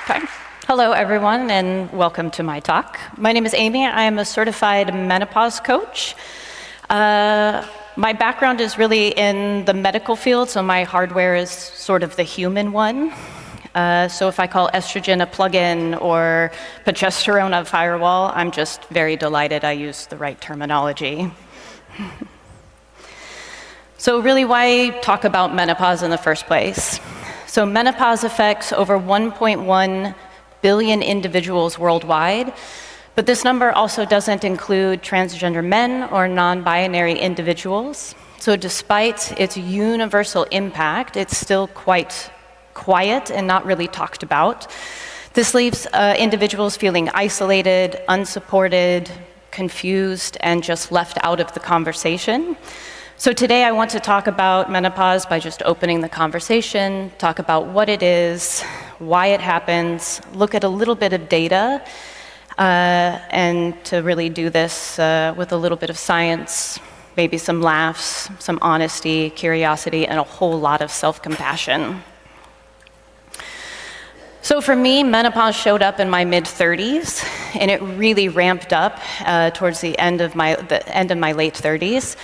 Okay. Hello, everyone, and welcome to my talk. My name is Amy. I am a certified menopause coach. My background is really in the medical field, so my hardware is sort of the human one. So if I call estrogen a plug-in or progesterone a firewall, I'm just very delighted I used the right terminology. So really, why talk about menopause in the first place? So menopause affects over 1.1 billion individuals worldwide, but this number also doesn't include transgender men or non-binary individuals. So despite its universal impact, it's still quite quiet and not really talked about. This leaves individuals feeling isolated, unsupported, confused, and just left out of the conversation. So today I want to talk about menopause by just opening the conversation, talk about what it is, why it happens, look at a little bit of data, and to really do this with a little bit of science, maybe some laughs, some honesty, curiosity, and a whole lot of self-compassion. So for me, menopause showed up in my mid-30s, and it really ramped up towards the end of my late 30s.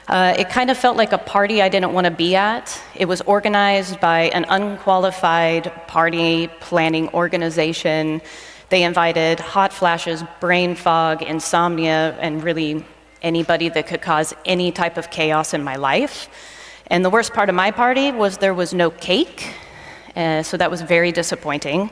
It kind of felt like a party I didn't want to be at. It was organized by an unqualified party planning organization. They invited hot flashes, brain fog, insomnia, and really anybody that could cause any type of chaos in my life. And the worst part of my party was there was no cake, so that was very disappointing.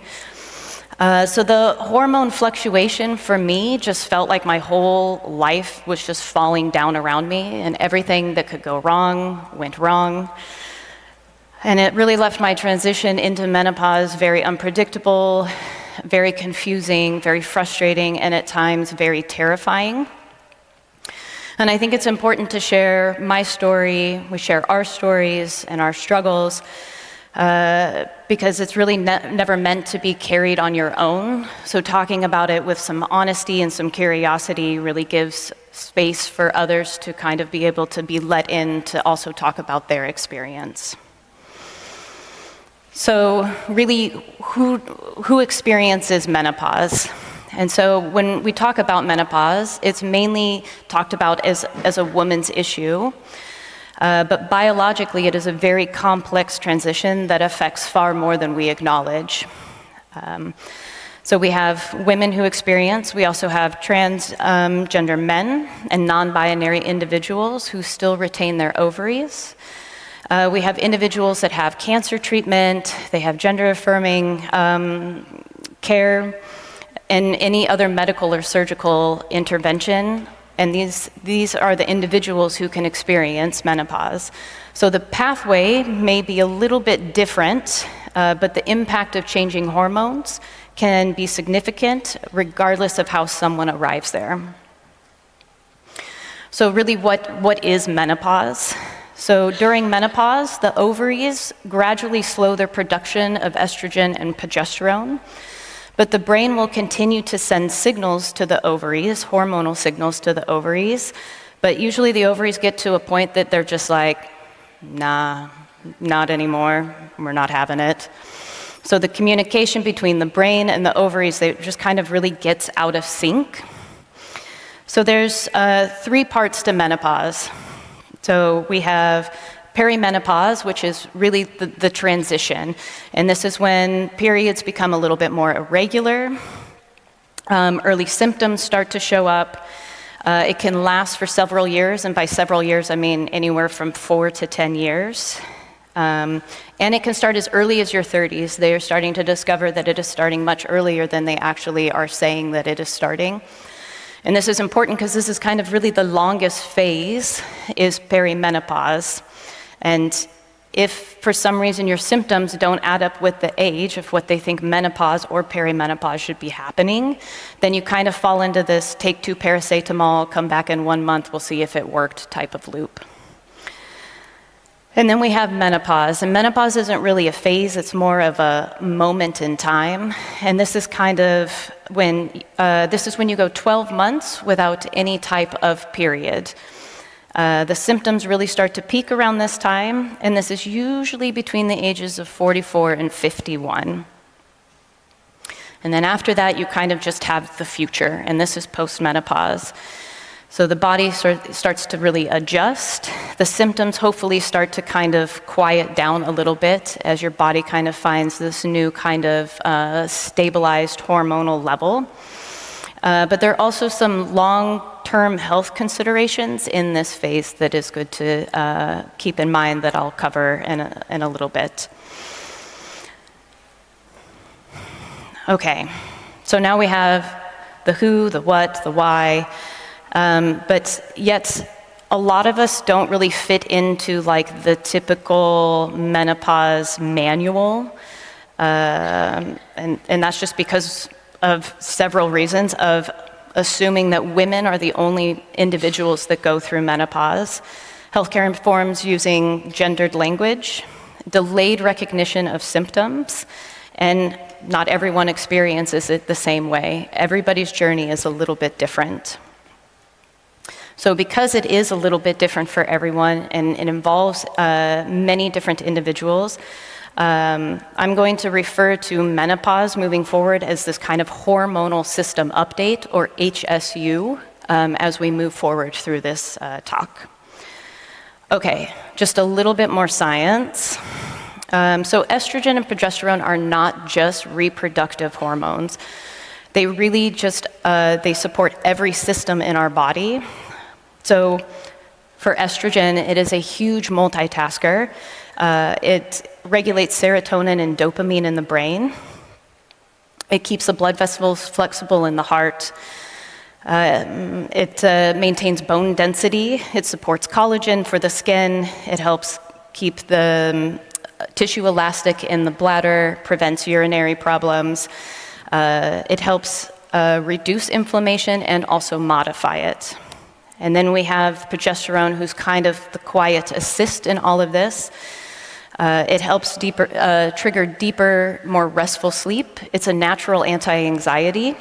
So the hormone fluctuation for me just felt like my whole life was just falling down around me, and everything that could go wrong went wrong. And it really left my transition into menopause very unpredictable, very confusing, very frustrating, and at times very terrifying. And I think it's important to share my story, we share our stories and our struggles, because it's really never meant to be carried on your own. So talking about it with some honesty and some curiosity really gives space for others to kind of be able to be let in to also talk about their experience. So really, who experiences menopause? And so when we talk about menopause, it's mainly talked about as a woman's issue. But biologically, it is a very complex transition that affects far more than we acknowledge. So we have women who experience, we also have transgender men and non-binary individuals who still retain their ovaries. We have individuals that have cancer treatment, they have gender-affirming care, and any other medical or surgical intervention. And these are the individuals who can experience menopause. So the pathway may be a little bit different, but the impact of changing hormones can be significant regardless of how someone arrives there. So really, what is menopause? So during menopause, the ovaries gradually slow their production of estrogen and progesterone. But the brain will continue to send signals to the ovaries, hormonal signals to the ovaries, but usually the ovaries get to a point that they're just like, nah, not anymore, we're not having it. So the communication between the brain and the ovaries, they just kind of really gets out of sync. So there's 3 parts to menopause. So we have perimenopause, which is really the transition. And this is when periods become a little bit more irregular. Early symptoms start to show up. It can last for several years, and by several years, I mean anywhere from 4 to 10 years. And it can start as early as your 30s. They are starting to discover that it is starting much earlier than they actually are saying that it is starting. And this is important because this is kind of really the longest phase, is perimenopause. And if for some reason your symptoms don't add up with the age of what they think menopause or perimenopause should be happening, then you kind of fall into this take 2 paracetamol, come back in 1 month, we'll see if it worked type of loop. And then we have menopause. And menopause isn't really a phase, it's more of a moment in time. And this is kind of when you go 12 months without any type of period. The symptoms really start to peak around this time, and this is usually between the ages of 44 and 51. And then after that, you kind of just have the future, and this is post-menopause. So the body starts to really adjust. The symptoms hopefully start to kind of quiet down a little bit as your body kind of finds this new kind of stabilized hormonal level. But there are also some long-term health considerations in this phase that is good to keep in mind that I'll cover in a little bit. Okay, so now we have the who, the what, the why, but yet a lot of us don't really fit into like the typical menopause manual, and that's just because of several reasons of assuming that women are the only individuals that go through menopause, healthcare reforms using gendered language, delayed recognition of symptoms, and not everyone experiences it the same way. Everybody's journey is a little bit different. So because it is a little bit different for everyone and it involves many different individuals, I'm going to refer to menopause moving forward as this kind of hormonal system update, or HSU, as we move forward through this talk. Okay, just a little bit more science. So estrogen and progesterone are not just reproductive hormones. They really just, they support every system in our body. So for estrogen, it is a huge multitasker. It regulates serotonin and dopamine in the brain. It keeps the blood vessels flexible in the heart. It maintains bone density. It supports collagen for the skin. It helps keep the tissue elastic in the bladder, prevents urinary problems. It helps reduce inflammation and also modify it. And then we have progesterone, who's kind of the quiet assist in all of this. It helps trigger deeper, more restful sleep. It's a natural anti-anxiety.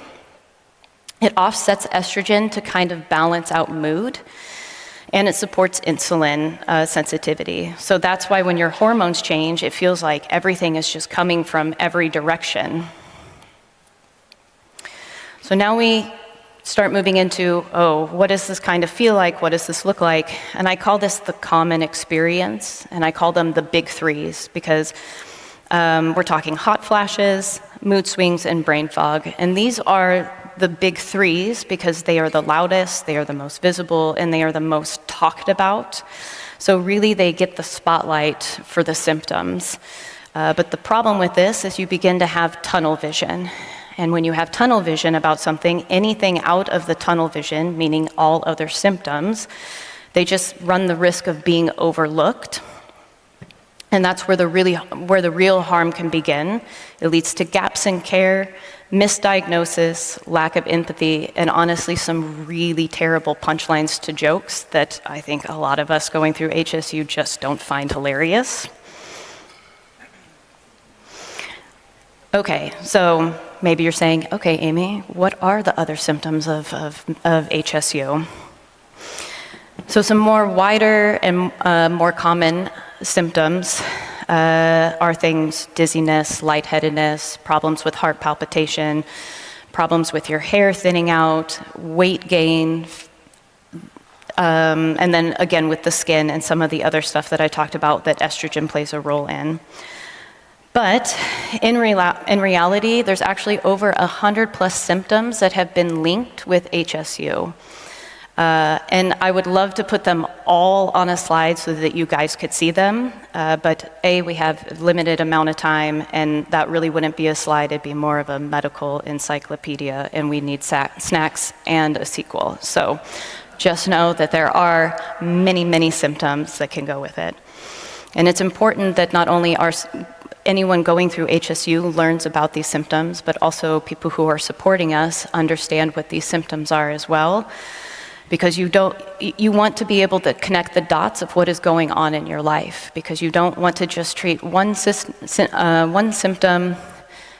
It offsets estrogen to kind of balance out mood. And it supports insulin sensitivity. So that's why when your hormones change, it feels like everything is just coming from every direction. So now we start moving into, oh, what does this kind of feel like? What does this look like? And I call this the common experience, and I call them the big threes, because we're talking hot flashes, mood swings, and brain fog. And these are the big threes because they are the loudest, they are the most visible, and they are the most talked about. So really they get the spotlight for the symptoms. But the problem with this is you begin to have tunnel vision. And when you have tunnel vision about something, anything out of the tunnel vision, meaning all other symptoms, they just run the risk of being overlooked. And that's where the real harm can begin. It leads to gaps in care, misdiagnosis, lack of empathy, and honestly some really terrible punchlines to jokes that I think a lot of us going through HSU just don't find hilarious. Okay, so maybe you're saying, okay, Amy, what are the other symptoms of HSU? So some more wider and more common symptoms are things: dizziness, lightheadedness, problems with heart palpitation, problems with your hair thinning out, weight gain, and then again with the skin and some of the other stuff that I talked about that estrogen plays a role in. But in reality, there's actually over 100+ symptoms that have been linked with HSU. And I would love to put them all on a slide so that you guys could see them. But A, we have a limited amount of time, and that really wouldn't be a slide, it'd be more of a medical encyclopedia, and we need snacks and a sequel. So just know that there are many, many symptoms that can go with it. And it's important that not only anyone going through HSU learns about these symptoms, but also people who are supporting us understand what these symptoms are as well. Because you want to be able to connect the dots of what is going on in your life, because you don't want to just treat one symptom,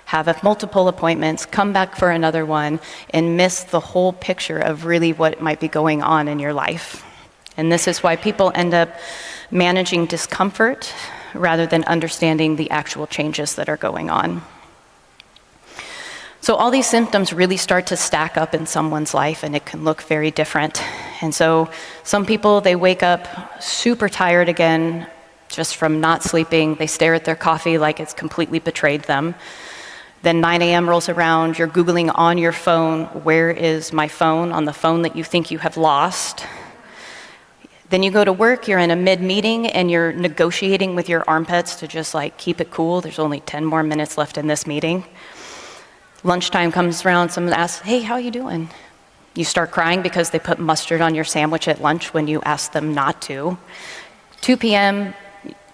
have multiple appointments, come back for another one, and miss the whole picture of really what might be going on in your life. And this is why people end up managing discomfort rather than understanding the actual changes that are going on. So all these symptoms really start to stack up in someone's life, and it can look very different. And so some people, they wake up super tired again just from not sleeping. They stare at their coffee like it's completely betrayed them. Then 9 a.m. rolls around, you're Googling on your phone, where is my phone, on the phone that you think you have lost. Then you go to work, you're in a mid-meeting, and you're negotiating with your armpits to just like keep it cool. There's only 10 more minutes left in this meeting. Lunchtime comes around, someone asks, hey, how you doing? You start crying because they put mustard on your sandwich at lunch when you ask them not to. 2 p.m.,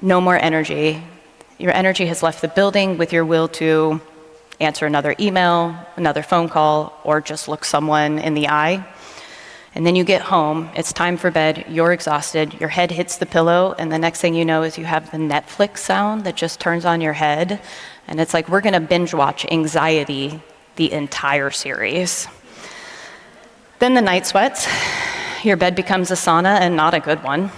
no more energy. Your energy has left the building with your will to answer another email, another phone call, or just look someone in the eye. And then you get home, it's time for bed, you're exhausted, your head hits the pillow, and the next thing you know is you have the Netflix sound that just turns on your head, and it's like we're gonna binge watch Anxiety, the entire series. Then the night sweats, your bed becomes a sauna and not a good one.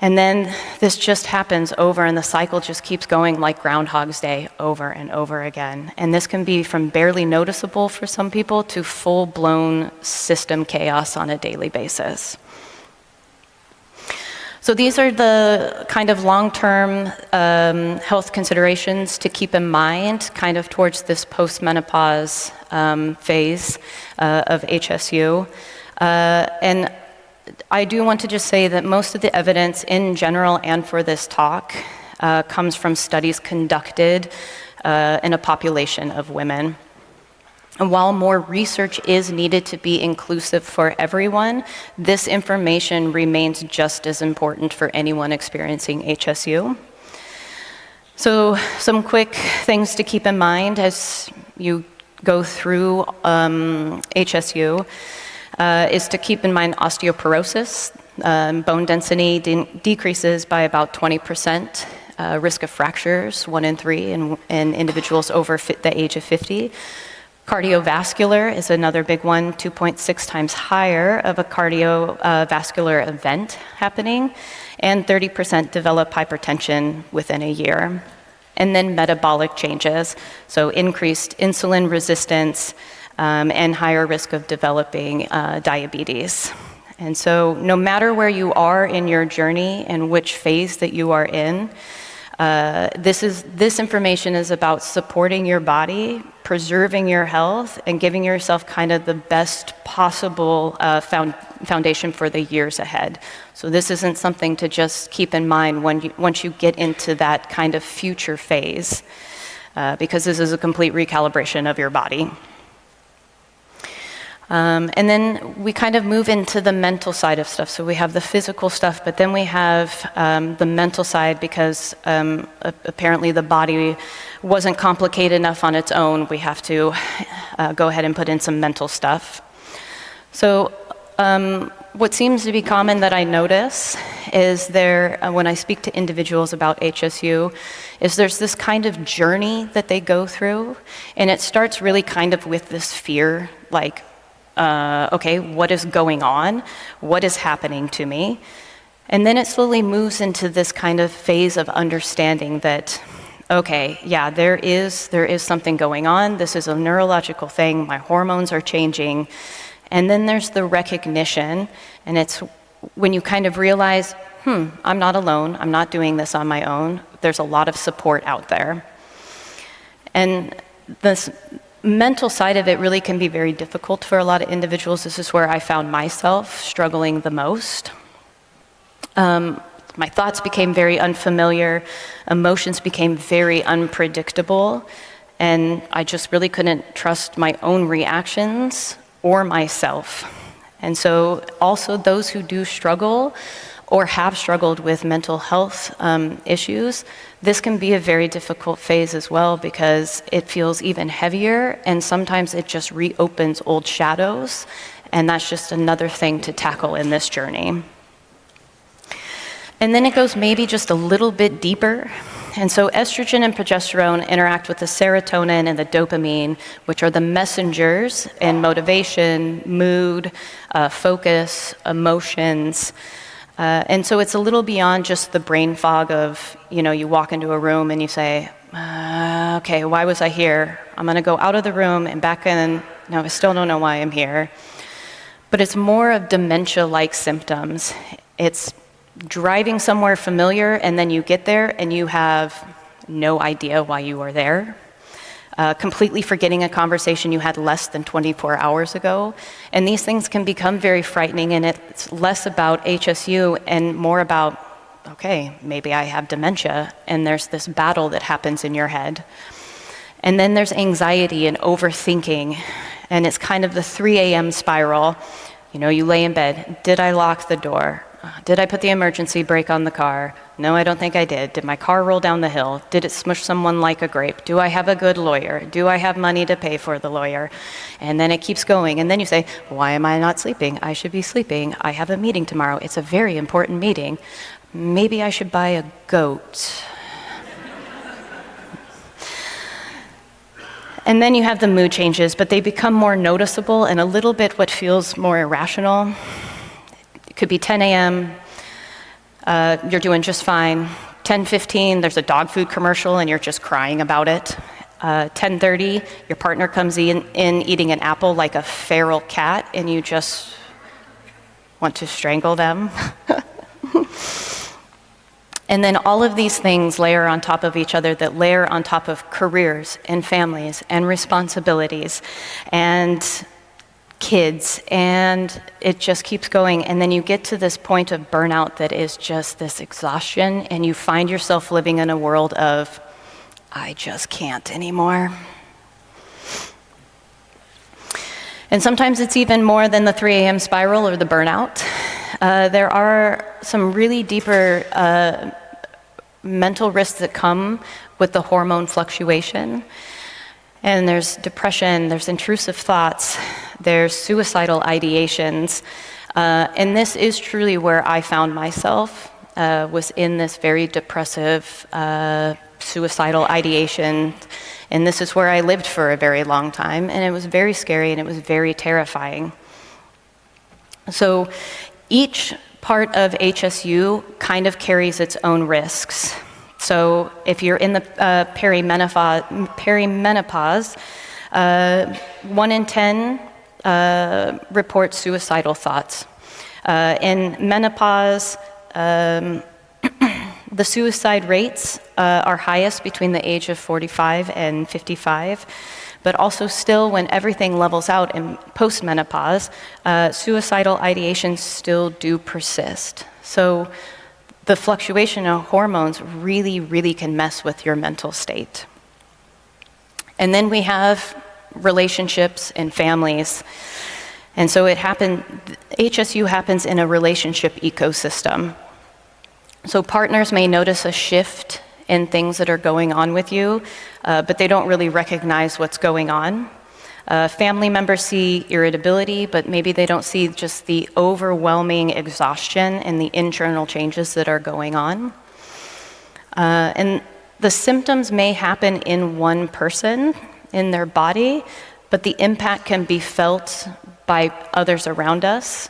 And then this just happens over, and the cycle just keeps going like Groundhog's Day over and over again. And this can be from barely noticeable for some people to full-blown system chaos on a daily basis. So these are the kind of long-term health considerations to keep in mind kind of towards this post-menopause phase of HSU. And I do want to just say that most of the evidence in general and for this talk comes from studies conducted in a population of women. And while more research is needed to be inclusive for everyone, this information remains just as important for anyone experiencing HSU. So some quick things to keep in mind as you go through HSU. Is to keep in mind osteoporosis. Bone density decreases by about 20%. Risk of fractures, 1 in 3 in individuals over the age of 50. Cardiovascular is another big one, 2.6 times higher of a cardiovascular event happening, and 30% develop hypertension within a year. And then metabolic changes, so increased insulin resistance, and higher risk of developing diabetes. And so no matter where you are in your journey and which phase that you are in, this information is about supporting your body, preserving your health, and giving yourself kind of the best possible foundation for the years ahead. So this isn't something to just keep in mind once you get into that kind of future phase, because this is a complete recalibration of your body. And then we kind of move into the mental side of stuff. So we have the physical stuff, but then we have the mental side because apparently the body wasn't complicated enough on its own. We have to go ahead and put in some mental stuff. So what seems to be common that I notice is when I speak to individuals about HSU, is there's this kind of journey that they go through, and it starts really kind of with this fear, like, okay, what is going on? What is happening to me? And then it slowly moves into this kind of phase of understanding that, okay, yeah, there is something going on. This is a neurological thing. My hormones are changing. And then there's the recognition, and it's when you kind of realize, I'm not alone. I'm not doing this on my own. There's a lot of support out there. And this mental side of it really can be very difficult for a lot of individuals. This is where I found myself struggling the most. My thoughts became very unfamiliar, emotions became very unpredictable, and I just really couldn't trust my own reactions or myself. And so also those who do struggle or have struggled with mental health issues, this can be a very difficult phase as well because it feels even heavier, and sometimes it just reopens old shadows, and that's just another thing to tackle in this journey. And then it goes maybe just a little bit deeper. And so estrogen and progesterone interact with the serotonin and the dopamine, which are the messengers in motivation, mood, focus, emotions. And so it's a little beyond just the brain fog of, you walk into a room and you say, okay, why was I here? I'm gonna go out of the room and back in, no, I still don't know why I'm here. But it's more of dementia-like symptoms. It's driving somewhere familiar, and then you get there and you have no idea why you are there. Completely forgetting a conversation you had less than 24 hours ago. And these things can become very frightening, and it's less about HSU and more about, okay, maybe I have dementia, and there's this battle that happens in your head. And then there's anxiety and overthinking, and it's kind of the 3 a.m. spiral. You know, you lay in bed, did I lock the door? Did I put the emergency brake on the car? No, I don't think I did. Did my car roll down the hill? Did it smush someone like a grape? Do I have a good lawyer? Do I have money to pay for the lawyer? And then it keeps going. And then you say, why am I not sleeping? I should be sleeping. I have a meeting tomorrow. It's a very important meeting. Maybe I should buy a goat. And then you have the mood changes, but they become more noticeable and a little bit what feels more irrational. It could be 10 a.m., you're doing just fine. 10:15, there's a dog food commercial and you're just crying about it. 10:30, your partner comes in eating an apple like a feral cat and you just want to strangle them. And then all of these things layer on top of each other that layer on top of careers and families and responsibilities and kids, and it just keeps going. And then you get to this point of burnout that is just this exhaustion, and you find yourself living in a world of, I just can't anymore. And sometimes it's even more than the 3 a.m. spiral or the burnout. There are some really deeper mental risks that come with the hormone fluctuation. And there's depression, there's intrusive thoughts, there's suicidal ideations. And this is truly where I found myself, was in this very depressive, suicidal ideation. And this is where I lived for a very long time. And it was very scary and it was very terrifying. So each part of HSU kind of carries its own risks. So if you're in the perimenopause, 1 in 10 report suicidal thoughts. In menopause, the suicide rates are highest between the age of 45 and 55. But also still, when everything levels out in post-menopause, suicidal ideations still do persist. So the fluctuation of hormones really, really can mess with your mental state. And then we have relationships and families. And so HSU happens in a relationship ecosystem. So partners may notice a shift in things that are going on with you, but they don't really recognize what's going on. Family members see irritability, but maybe they don't see just the overwhelming exhaustion and the internal changes that are going on. And the symptoms may happen in one person, in their body, but the impact can be felt by others around us.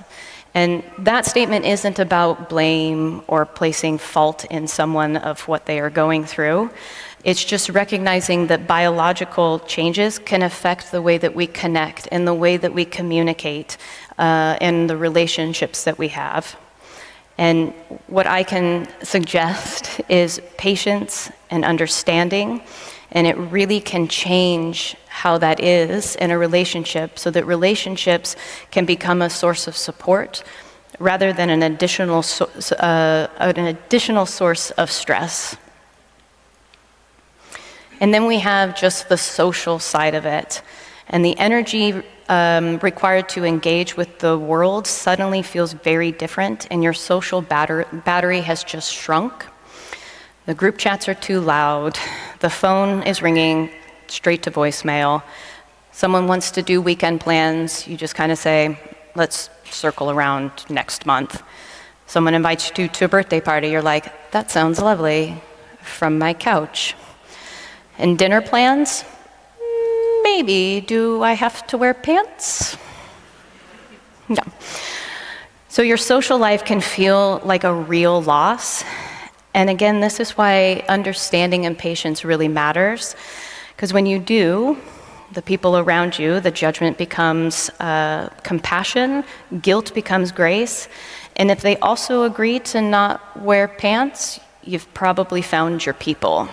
And that statement isn't about blame or placing fault in someone of what they are going through. It's just recognizing that biological changes can affect the way that we connect and the way that we communicate and the relationships that we have. And what I can suggest is patience and understanding, and it really can change how that is in a relationship so that relationships can become a source of support rather than an additional source of stress. And then we have just the social side of it. And the energy required to engage with the world suddenly feels very different, and your social battery has just shrunk. The group chats are too loud. The phone is ringing straight to voicemail. Someone wants to do weekend plans. You just kind of say, let's circle around next month. Someone invites you to a birthday party. You're like, that sounds lovely, from my couch. And dinner plans? Maybe. Do I have to wear pants? No. So your social life can feel like a real loss. And again, this is why understanding and patience really matters. Because when you do, the people around you, the judgment becomes compassion, guilt becomes grace, and if they also agree to not wear pants, you've probably found your people.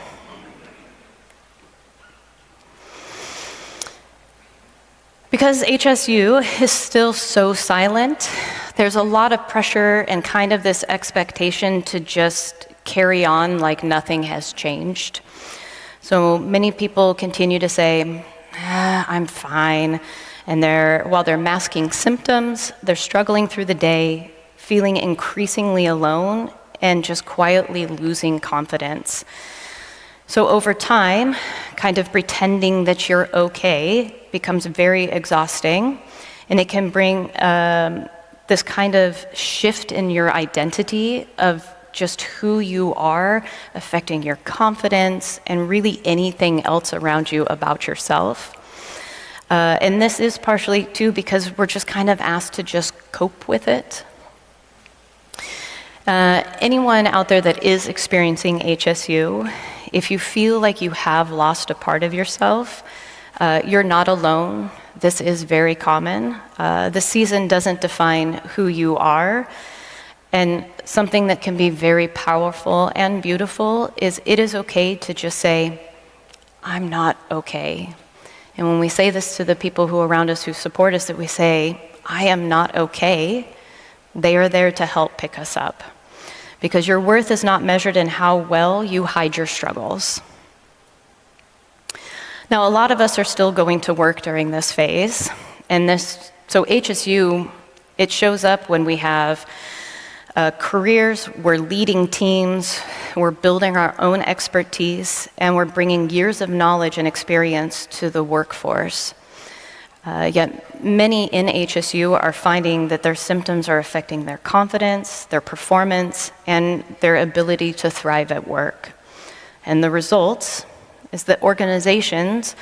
Because HSU is still so silent, there's a lot of pressure and kind of this expectation to just carry on like nothing has changed. So many people continue to say, I'm fine, and while they're masking symptoms, they're struggling through the day, feeling increasingly alone, and just quietly losing confidence. So over time, kind of pretending that you're okay becomes very exhausting, and it can bring this kind of shift in your identity of just who you are, affecting your confidence and really anything else around you about yourself. And this is partially too because we're just kind of asked to just cope with it. Anyone out there that is experiencing HSU, if you feel like you have lost a part of yourself, you're not alone. This is very common. The season doesn't define who you are. And something that can be very powerful and beautiful is it is okay to just say, I'm not okay. And when we say this to the people who are around us who support us, that we say, I am not okay, they are there to help pick us up. Because your worth is not measured in how well you hide your struggles. Now, a lot of us are still going to work during this phase. So HSU, it shows up when we have careers, we're leading teams, we're building our own expertise, and we're bringing years of knowledge and experience to the workforce. Yet many in HSU are finding that their symptoms are affecting their confidence, their performance, and their ability to thrive at work. And the results is that organizations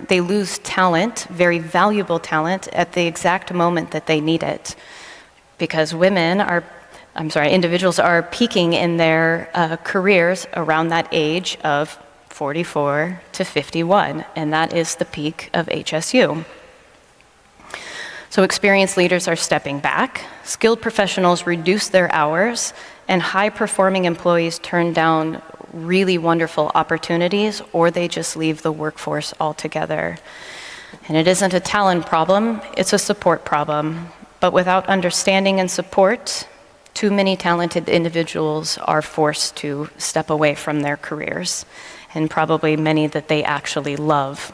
they lose talent, very valuable talent, at the exact moment that they need it. Because individuals are peaking in their careers around that age of 44 to 51, and that is the peak of HSU. So experienced leaders are stepping back, skilled professionals reduce their hours, and high-performing employees turn down really wonderful opportunities, or they just leave the workforce altogether. And it isn't a talent problem, it's a support problem. But without understanding and support, too many talented individuals are forced to step away from their careers, and probably many that they actually love.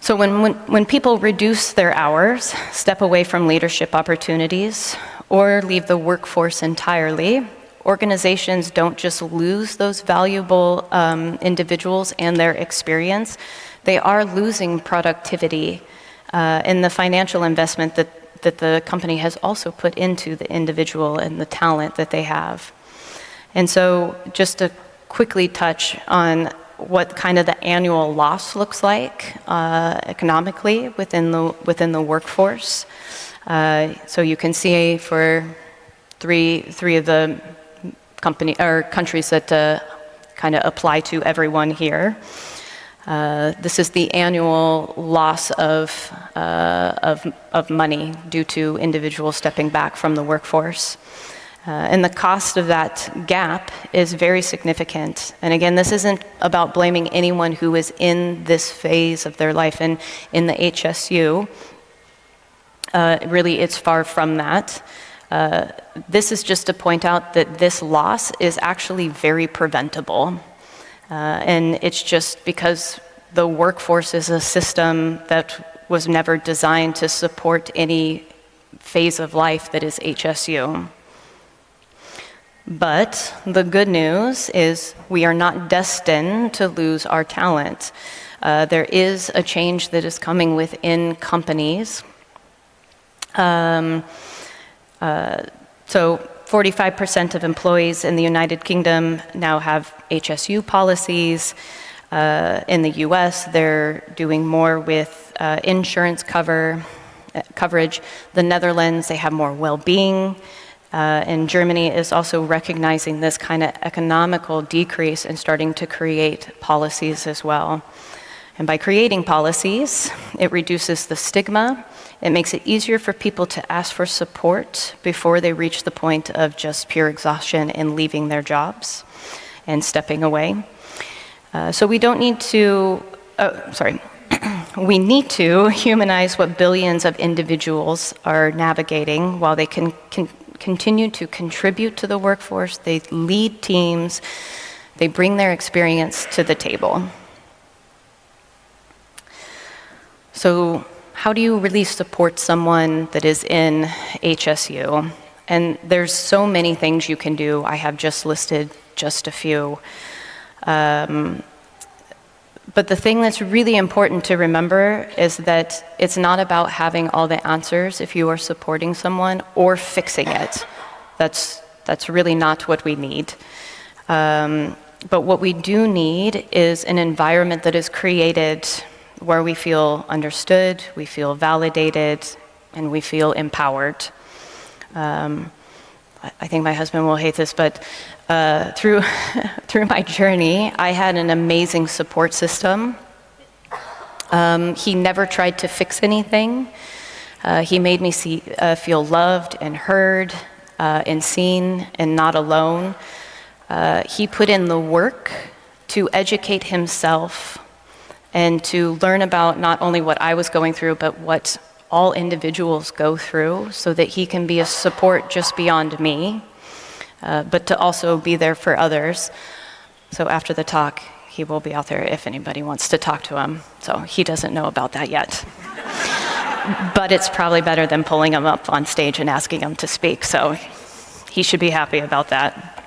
So when people reduce their hours, step away from leadership opportunities, or leave the workforce entirely, organizations don't just lose those valuable individuals and their experience, they are losing productivity and the financial investment that the company has also put into the individual and the talent that they have. And so just to quickly touch on what kind of the annual loss looks like economically within the workforce. So you can see for three of the countries that kind of apply to everyone here. This is the annual loss of money due to individuals stepping back from the workforce. And the cost of that gap is very significant. And again, this isn't about blaming anyone who is in this phase of their life. And in the HSU, really it's far from that. This is just to point out that this loss is actually very preventable. And it's just because the workforce is a system that was never designed to support any phase of life that is HSU. But the good news is we are not destined to lose our talent. There is a change that is coming within companies. So 45% of employees in the United Kingdom now have HSU policies. In the US, they're doing more with insurance coverage. The Netherlands, they have more well-being. And Germany is also recognizing this kind of economical decrease and starting to create policies as well. And by creating policies, it reduces the stigma. It makes it easier for people to ask for support before they reach the point of just pure exhaustion and leaving their jobs and stepping away. So we don't need to, we need to humanize what billions of individuals are navigating while they can continue to contribute to the workforce. They lead teams, they bring their experience to the table. So how do you really support someone that is in HSU? And there's so many things you can do. I have just listed just a few. But the thing that's really important to remember is that it's not about having all the answers if you are supporting someone or fixing it. That's really not what we need. But what we do need is an environment that is created where we feel understood, we feel validated, and we feel empowered. I think my husband will hate this, but through my journey, I had an amazing support system. He never tried to fix anything. He made me feel loved and heard and seen and not alone. He put in the work to educate himself and to learn about not only what I was going through, but what all individuals go through so that he can be a support just beyond me, but to also be there for others. So after the talk, he will be out there if anybody wants to talk to him. So he doesn't know about that yet. But it's probably better than pulling him up on stage and asking him to speak, so he should be happy about that.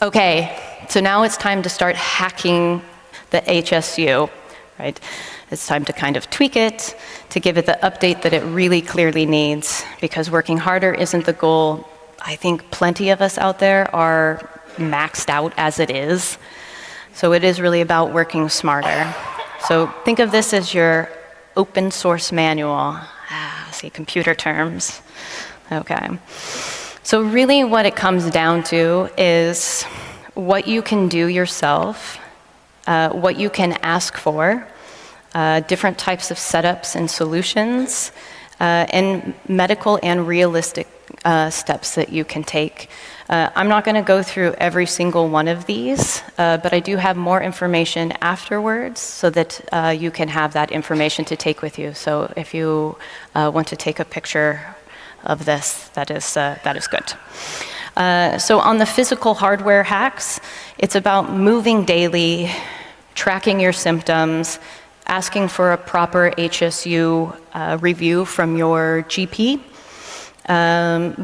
Okay, so now it's time to start hacking the HSU, right? It's time to kind of tweak it, to give it the update that it really clearly needs, because working harder isn't the goal. I think plenty of us out there are maxed out as it is. So it is really about working smarter. So think of this as your open source manual. See, computer terms. Okay. So really what it comes down to is what you can do yourself, what you can ask for, different types of setups and solutions, and medical and realistic steps that you can take. I'm not going to go through every single one of these, but I do have more information afterwards so that you can have that information to take with you. So if you want to take a picture of this, that is good. So on the physical hardware hacks, it's about moving daily, tracking your symptoms, asking for a proper HSU review from your GP.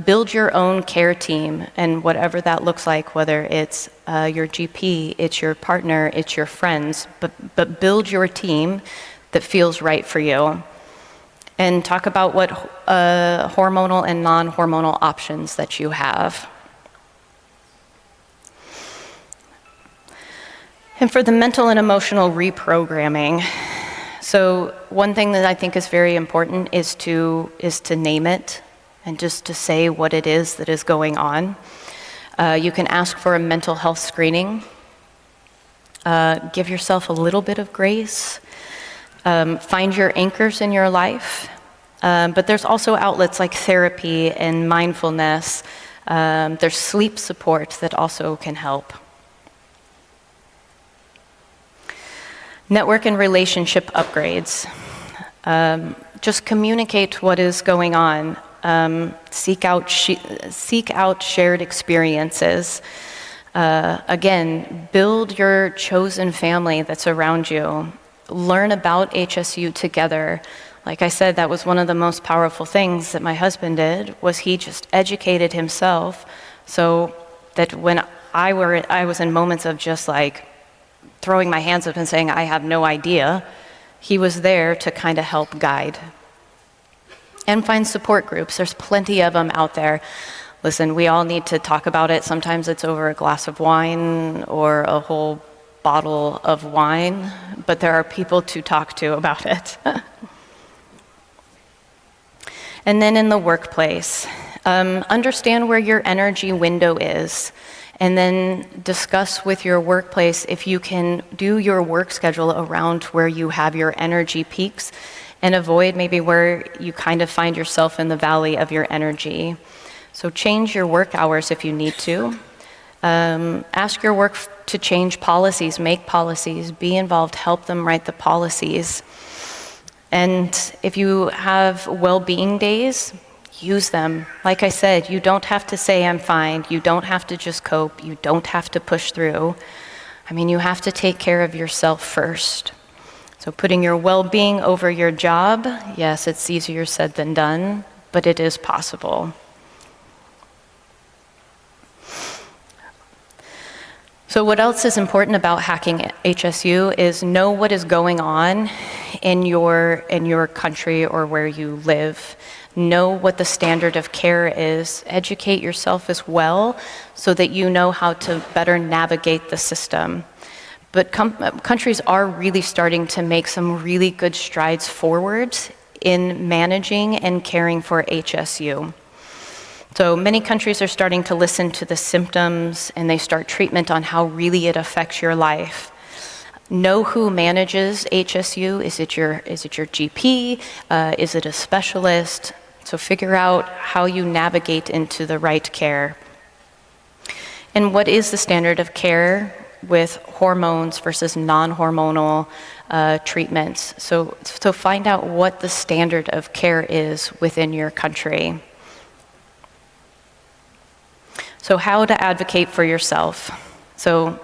Build your own care team, and whatever that looks like, whether it's your GP, it's your partner, it's your friends, but build your team that feels right for you. And talk about what hormonal and non-hormonal options that you have. And for the mental and emotional reprogramming, so one thing that I think is very important is to name it and just to say what it is that is going on. You can ask for a mental health screening. Give yourself a little bit of grace. Find your anchors in your life. But there's also outlets like therapy and mindfulness. There's sleep support that also can help. Network and relationship upgrades. Just communicate what is going on. Seek out shared experiences. Again, build your chosen family that's around you. Learn about HSU together. Like I said, that was one of the most powerful things that my husband did, was he just educated himself so that when I was in moments of just like throwing my hands up and saying, I have no idea, he was there to kind of help guide. And find support groups. There's plenty of them out there. Listen, we all need to talk about it. Sometimes it's over a glass of wine or a whole bottle of wine, but there are people to talk to about it. And then in the workplace, Understand where your energy window is, and then discuss with your workplace if you can do your work schedule around where you have your energy peaks, and avoid maybe where you kind of find yourself in the valley of your energy. So change your work hours if you need to. Ask your work to change policies, make policies, be involved, help them write the policies. And if you have well-being days, use them. Like I said, you don't have to say I'm fine. You don't have to just cope. You don't have to push through. I mean, you have to take care of yourself first. So putting your well-being over your job, yes, it's easier said than done, but it is possible. So what else is important about hacking HSU is know what is going on in your country or where you live. Know what the standard of care is. Educate yourself as well so that you know how to better navigate the system. But countries are really starting to make some really good strides forward in managing and caring for HSU. So many countries are starting to listen to the symptoms, and they start treatment on how really it affects your life. Know who manages HSU. Is it your GP? Is it a specialist? So figure out how you navigate into the right care. And what is the standard of care with hormones versus non-hormonal treatments? So find out what the standard of care is within your country. So how to advocate for yourself. So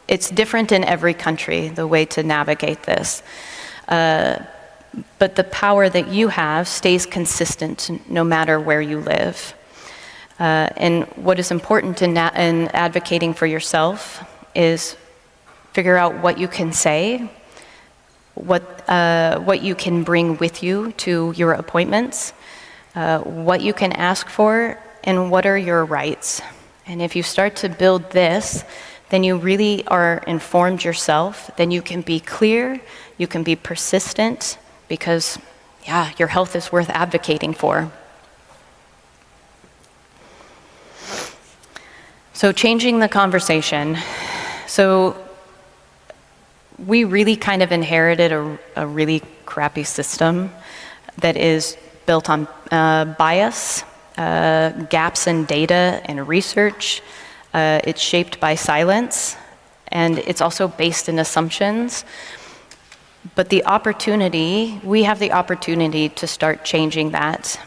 it's different in every country, the way to navigate this. But the power that you have stays consistent no matter where you live. And what is important in advocating for yourself is figure out what you can say, what you can bring with you to your appointments, what you can ask for, and what are your rights. And if you start to build this, then you really are informed yourself, then you can be clear, you can be persistent, because, yeah, your health is worth advocating for. So changing the conversation. So we really kind of inherited a really crappy system that is built on bias, gaps in data and research. It's shaped by silence, and it's also based in assumptions. But we have the opportunity to start changing that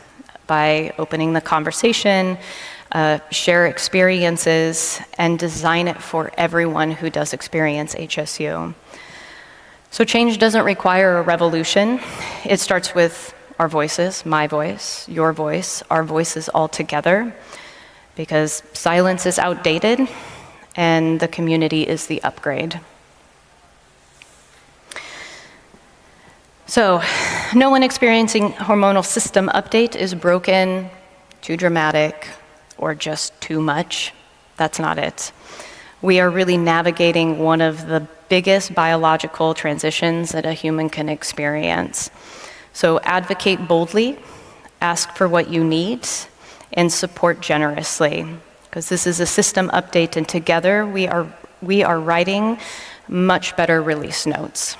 by opening the conversation, share experiences, and design it for everyone who does experience HSU. So change doesn't require a revolution. It starts with our voices, my voice, your voice, our voices all together, because silence is outdated and the community is the upgrade. So, no one experiencing hormonal system update is broken, too dramatic, or just too much. That's not it. We are really navigating one of the biggest biological transitions that a human can experience. So advocate boldly, ask for what you need, and support generously, because this is a system update, and together we are writing much better release notes.